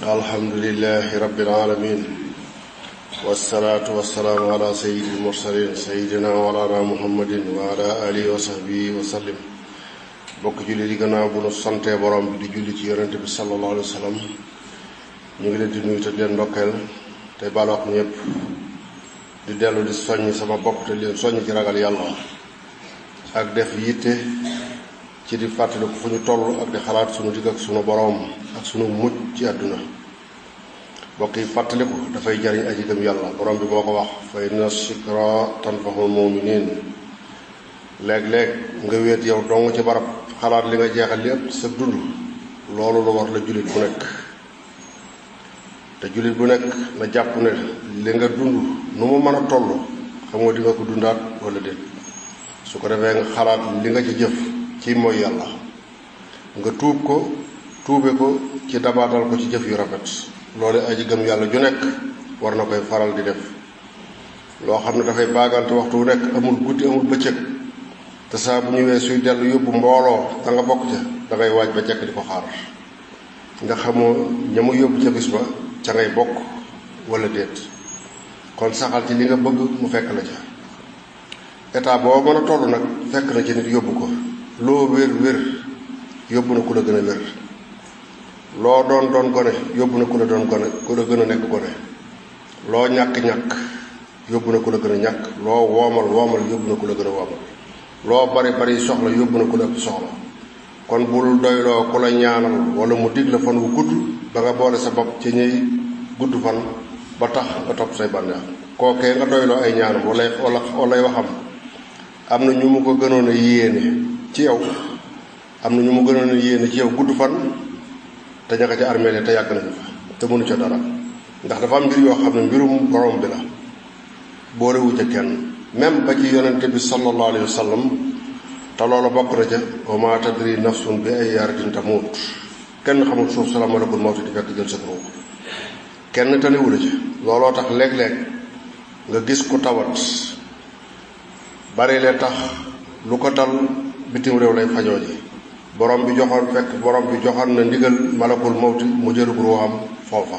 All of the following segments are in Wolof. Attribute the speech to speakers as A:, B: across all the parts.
A: alhamdulillahi rabbil alamin wassalaatu wassalaamu ala sayyidil mursalin sayyidina walana muhammadin wa ala alihi wa sahbihi wa sallim. bokk julli di gannaaw bu nu santee borom bi di julli ci yonente bi sallallahu alayhi wa sallam ñu ngi leen di nuyu te di leen ndokkeel tey baal wax ñëpp di dellu di soññ sama bopp te leen soññ ci ragal yàlla ak def yitte ci di fàttaliku fu ñu toll ak di xalaat sunu digg ak sunu boroom ak sunu mucc ci àdduna. bokk yi fàttaliku dafay jariñ aji gëm yàlla. borom bi boo ko wax fa inna zikraa tanfa'ul mu'miniin. léeg-léeg nga wéet yow dong ci barab xalaat li nga jeexal lépp sa dund loolu lu war la jullit bu nekk. te jullit bu nekk na jàpp ne li nga dund nu mu mën a toll xam nga di nga ko dundaat wala déet. su ko defee nga xalaat li nga ci jëf ci mooy yàlla nga tuube ko ci dabaatal ko ci jëf yu rafet. loolu aji gëm yàlla ju nekk war na koy faral di def. loo xam ne dafay baagante waxtu wu nekk amul guddi amul bëccëg te saa bu ñëwee suy dellu yóbbu mbooloo da nga bokk ca da ngay waaj ba jekk di ko xaar nga xamoo ña mu yóbbu ca bis ba ca ngay bokk wala déet. kon saxal ci li nga bëgg mu fekk la ca. état boo mën a toll nag fekk na ci nit yóbbu ko. loo wér yóbbu na ku la gën a wér. loo doon gone yóbbu na ku la doon gone ku la gën a nekk gone. loo ñàkk yóbbu na ku la gën a ñàkk. loo woomal yóbbu na ku la gën a woomal. loo bari soxla yóbbu na ku la ëpp soxla. kon bul doyloo ku la ñaanal wala mu dig la fan wu gudd ba nga boole sa bopp ci ñuy gudd fan ba tax nga topp say bànneex. kookee nga doyloo ay ñaanam wala waxam am na ñu mu ko gënoon a yéene ci yow. am na ñu mu gënoon a yéene ci yow gudd fan te ñaka ca armeel te yàgg nañu fa te mënu ca dara. ndax dafa am mbir yoo xam ne mbirum borom bi la boolewu ca kenn. même ba ci yonente bi sallallahu alayhi wa sallam te loolu bokk na ca wa ma tadri nafsun bi ay ardin tamut. kenn xamul suuf sala malakul mawti di fekk jël sa ruux. kenn taliwula ci. looloo tax léeg-léeg nga gis ku tawat bari lee tax lu ko dal bitim réew lay fajoo ji. borom bi joxoon na ndigal malakul mawti mu jëlug ruuxam foofa.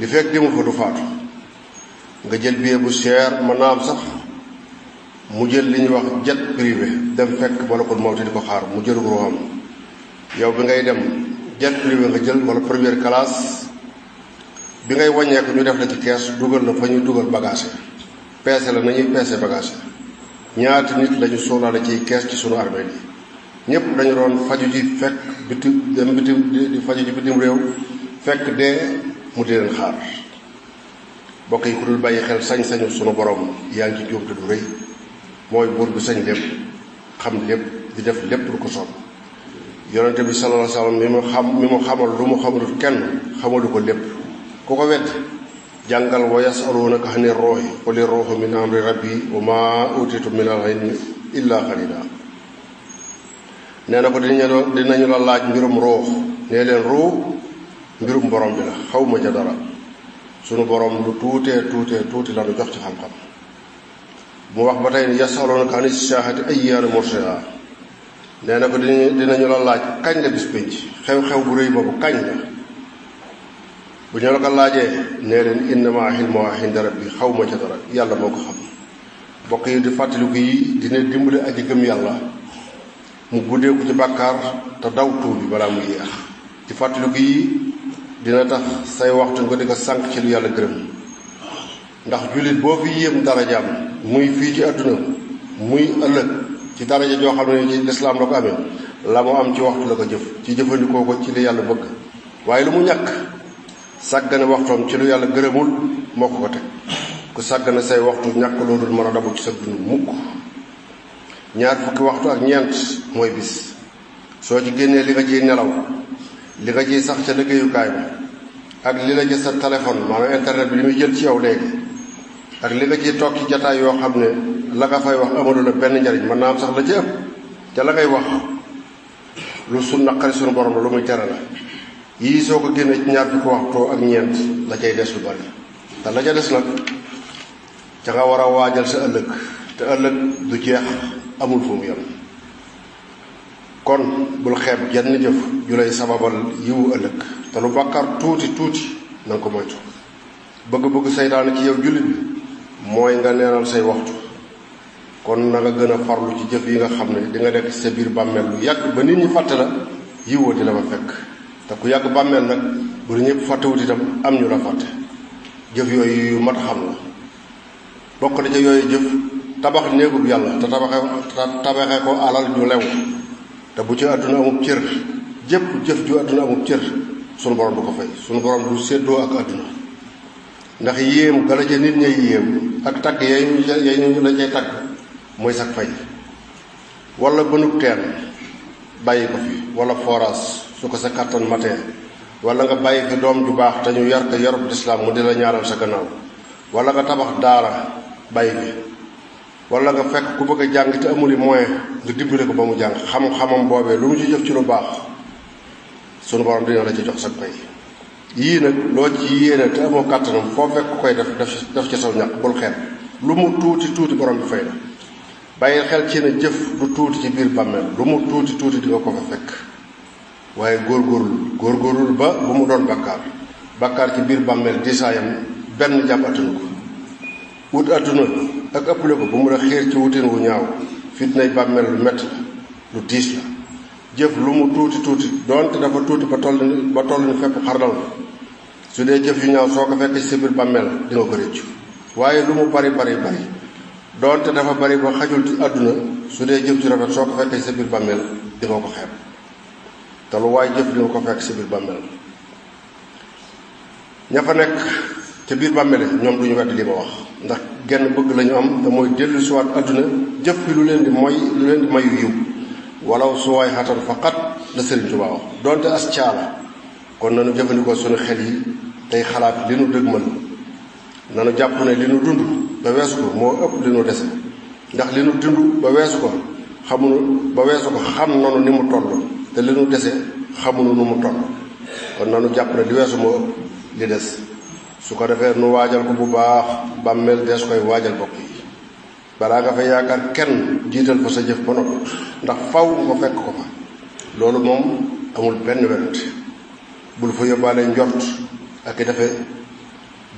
A: li fekk jëmu fa du faatu. nga jël billet bu cher mën naa am sax mu jël li ñuy wax jet privé dem fekk malakul mawti di ko xaar mu jëlug ruuxam. yow bi ngay dem jet privé nga jël wala première classe bi ngay wàññeeku ñu def la ci kees dugal la fa ñuy dugal bagage peese la nañuy peese bagage. ñaati nit lañu suulaale ci kees ci sunu armée yi ñëpp dañu doon faju ji fekk di faju ji bitim réew fekk dee mu di leen xaar. bokk yi ku dul bàyyi xel sañ-sañu sunu borom yaa ngi ci juumte du rëy. mooy buur bi sañ lépp xam lépp di def lépp lu ko soob. yonente bi sallallahu alayhi wasallam mi mu xamal lu mu xamalul kenn xamalu ko lépp. ku ko wedd jàngal wa yasalunaka ani ruuhi quli ruuhu min amri rabbi wa ma utitu min al-ilmi illa qalila. nee na ko dinañu la laaj mbirum ruux. nee leen ruux mbirum borom bi la xawma ca dara. sunu borom lu tuuti la nu jox ci xam-xam. mu wax ba tey ni yasalunaka ani saa'ati ayyaana mursaha. nee na ko dinañu la laaj kañ la bis pénc. xew-xew bu rëy boobu kañ la. bu ñu la ko laajee nee leen innamaa ilmuhaa inda rabbi xawma ca dara yàlla moo ko xam. bokk yi di fàttaliku yi dina dimbali aji gëm yàlla mu guddeeku ci bàkkaar te daw tuubi balaa mu yéex. di fàttaliku yi dina tax say waxtu nga di ko sànq ci lu yàlla gërëm. ndax jullit boo fi yéem darajaam muy fii ci àdduna muy ëllëg ci daraja joo xam ne ci lislaam la ko amee la mu am ci waxtu la ko jëf ci jëfandikoo ko ci li yàlla bëgg. waaye lu mu ñàkk sàggane waxtoom ci lu yàlla gërëmul moo ko teg. ku sàggane say waxtu ñàkk loolu mën a dabu ci sa dund mukk. ñaar fukki waxtu ak ñeent mooy bis. soo ci génnee li nga ciy nelaw li nga ciy sax ca liggéeyukaay ba ak li la ci sa téléphone maanaam internet bi li muy jël ci yow léegi ak li nga ciy toog ci jataay yoo xam ne la nga fay wax amalu la benn njariñ mën naa am sax la ci ëpp ca la ngay wax lu su naqari sunu borom la lu muy tere la. yii soo ko génnee ci ñaar fukki waxtu ak ñeent la cay des lu bari te la ca des nag ca nga war a waajal sa ëllëg te ëllëg du jeex amul fu mu yem. kon bul xeeb jenn jëf ju lay sababal yiwu ëllëg te lu bàkkaar tuuti na nga ko moytu. bëgg-bëgg seytaane ci yow jullit bi mooy nga neenal say waxtu. kon na nga gën a farlu ci jëf yi nga xam ne di nga nekk ci sa biir bàmmeel lu yàgg ba nit ñi fàtte la yiwoo di la fa fekk. te ku yàgg bàmmeel nag bu ñëpp fàttewut itam am ñu la fàtte. jëf yooyu yu mat a xam la. bokk na ca yooyu jëf tabax néegub yàlla te tabaxee ko alal ju lew te bu ci àdduna amub cër jëpp jëf ju àdduna amub cër sunu borom du ko fay. sunu borom du séddoo ak àdduna ndax yéem gala ca nit ñay yéem ak tagg yañu la cay tagg mooy sax fay. wala bënub teen bàyyi ko fi wala forage su ko sa kàttan matee wala nga bàyyi fi doom ju baax te ñu yar ko yarub lislaam mu di la ñaaral sa gannaaw wala nga tabax daara bàyyi fi wala nga fekk ku bëgg a jàng te amuli moyen nga dimbale ko ba mu jàng xam-xamam boobee lu mu ci jëf ci lu baax sunu borom dina la ci jox sa pay. yii nag loo ci yéene te amoo kàttanam foo fekk koy def ci saw ñaq bul xeeb lu mu tuuti borom bi fay la. bàyyi xel ci ne jëf du tuuti ci biir bàmmeel lu mu tuuti di nga ko fa fekk. waaye góorgóorlul ba bu mu doon bàkkaar ci biir bàmmeel diisaayam benn jàpp attanu ko. wut adduna ak ëppale ko bu mu la xiir ci wutin wu ñaaw fitnay bàmmeel lu metti la lu diis la. jëf lu mu tuuti doonte dafa tuuti ba toll ni fépp xarnal la su dee jëf yu ñaaw soo ko fekk ci sa biir bàmmeel di nga ko réccu. waaye lu mu bari doonte dafa bari ba xajul ci àdduna su dee jëf ci rafet soo ko fekk ci sa biir bàmmeel di nga ko xeeb te lu waay jëf di nga ko fekk ci sa biir bàmmeel. ña fa nekk ca biir bàmmeel ñoom duñu wedd li ma wax ndax genn bëgg lañu am te mooy dellu siwaat àdduna jëf fi lu leen di mayu yiw walaw suwaay xatan faqat la Sëriñ Tuubaa wax doonte as caala. kon nanu jëfandikoo suñu xel yi tey xalaat li nu dëgmal nanu jàpp ne li nu dund ba weesu ko moo ëpp li nu dese ndax li nu dund ba weesu ko xam nanu ni mu toll te li nu dese xamunu nu mu toll. kon nanu jàpp ne li weesu moo ëpp li des su ko defee nu waajal ko bu baax. bàmmeel dees koy waajal bokk yi balaa nga fa yaakaar kenn jiital fa sa jëf ba noppi ndax faw nga fekk ko fa. loolu moom amul benn werante. bul fa yóbbaale njort ak i defee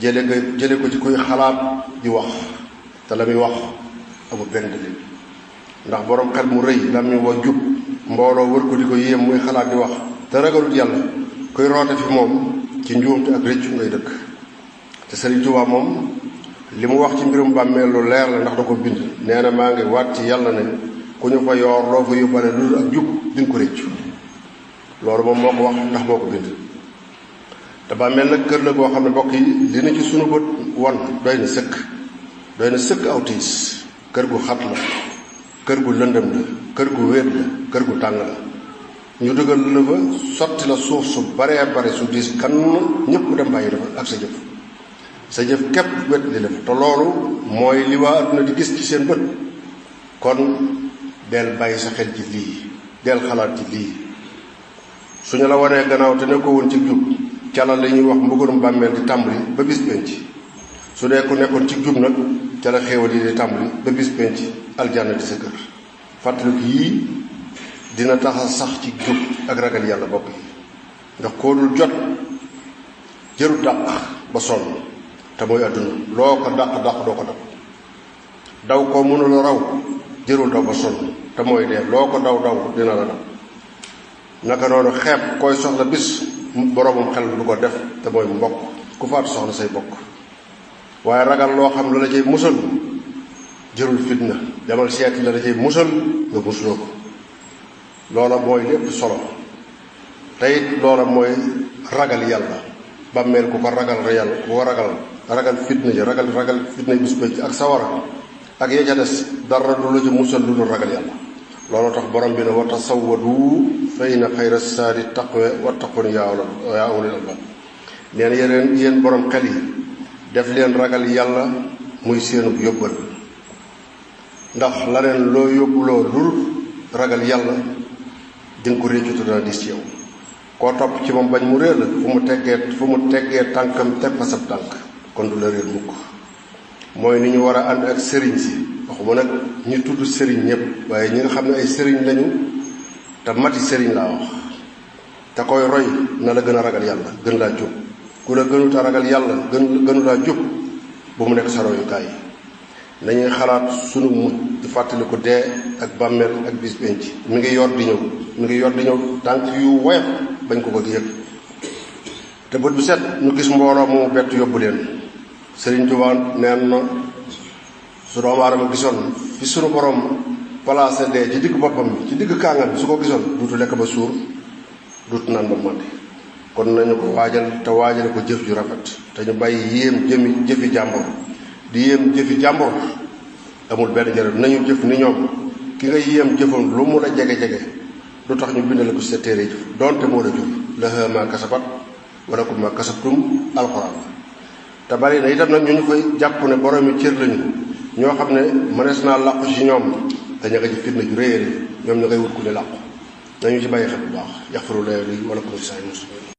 A: jële ko ci kuy xalaat di wax te la muy wax amul benn dalil ndax borom xel mu rëy lam ñu wa jub mbooloo wër ko di ko yéem muy xalaat di wax te ragalut yàlla kuy roote fi moom ci njuumte ak rëccu ngay dëkk. te Sëriñ Tuubaa moom li mu wax ci mbirum bàmmeel lu leer la ndax da ko bind. nee na maa ngi waat ci yàlla ne ku ñu fa yoor loo fa yóbbale lu dul ak jub di nga ko rëccu. loolu moom moo ko wax ndax moo ko bind. te bàmmeel nag kër la goo xam ne mbokk yi li na ci sunu bët wan doy na sëkk aw tiis. kër gu xat la kër gu lëndëm la kër gu wéet la kër gu tàng la ñu dëgal la fa sotti la suuf su bare su diis kan ñëpp dem bàyyi dafa ak sa jëf képp wet li la fa te loolu mooy li waa adduna di gis ci seen bët. kon del bàyyi sa xel ci lii del xalaat ci lii suñu la wanee gannaaw te ne ko woon ci jub cala la ñuy wax mbugalum bàmmeel di tàmbali ba bis penc su dee ku nekkoon ci jub nag ca la xéewal yi di tàmbali ba bis penc aljanna di sa kër. fàttaliku yii dina tax a sax ci jub ak ragal yàlla bokk yi ndax koo dul jot jëru dàq ba sonn te mooy àdduna loo ko dàq doo ko daw koo mënula raw jërul daw ba sonn te mooy dee loo ko daw dina la daw. naka noonu xeeb koy soxla bis boroomam xel du ko def te mooy mbokk ku faatu soxla say bokk. waaye ragal loo xam la cay musal jërul fitna demal seeti la cay musal nga musuloo ko. loola mooy lépp solo te it loola mooy ragal yàlla. bàmmeel ku ko ragal yàlla ku ko ragal fitna ji ragal fitna bis bëcc ak sawara ak ya ca des dara du la ci musal lu dul ragal yàlla. loolu tax borom bi ne wa tasawwadu fa inna xayra saadi taqwa wattaqun yaa ulil albaab. nee na yéen borom xel yi def leen ragal yàlla muy seenub yóbbal ndax laneen loo yóbbuloo dul ragal yàlla dinga ko réccu te dana dis ci yow. koo topp ci moom bañ mu réer la fu mu teggee tànkam teg fa sab tànk kon du la réer mukk. mooy ni ñu war a ànd ak sëriñ si waxuma nag ñi tudd sëriñ ñëpp waaye ñi nga xam ne ay sëriñ lañu te mati sëriñ laa wax te koy roy na la gën a ragal yàlla gën laa jub ku la gënuta ragal yàlla gënu laa jub bu mu nekk sa royukaay nañuy xalaat sunu mujj di fàttali ko dee ak bàmmeel ak bis penc mi ngi yor di ñëw tànk yu woyof bañ ko yëg te bët bu set ñu gis mbooloo mu bett yóbbu leen Sëriñ Tuubaa neen na su doomu aadama gisoon fi sunu borom placé dee ci digg boppam bi ci digg kàngam bi su ko gisoon duutu lekk ba suur duutu naan ba màndi kon nañu ko waajal te waajale ko jëf ju rafet te ñu bàyyi yéem jëfi jàmbur di yéem jëfi jàmbur amul benn njëriñ nañu jëf ni ñoom ki nga yéem jëfam lu mu la jege-jege du tax ñu bindale ko ci sa téere jëf donte moo la jur lahaa maa kasabat wala kum maa kasabtum alxuraan te bari na itam nag ñu fay jàpp ne boroomi cër lañu ñoo xam ne mënees naa làqu ci ñoom dañu nga ci fitna ju réyéri ñoom ñu koy wut ku ne làqu nañu ci bàyyi xel bu baax yaxfirullaahu li wa lakum wa li saa'iril muslimiin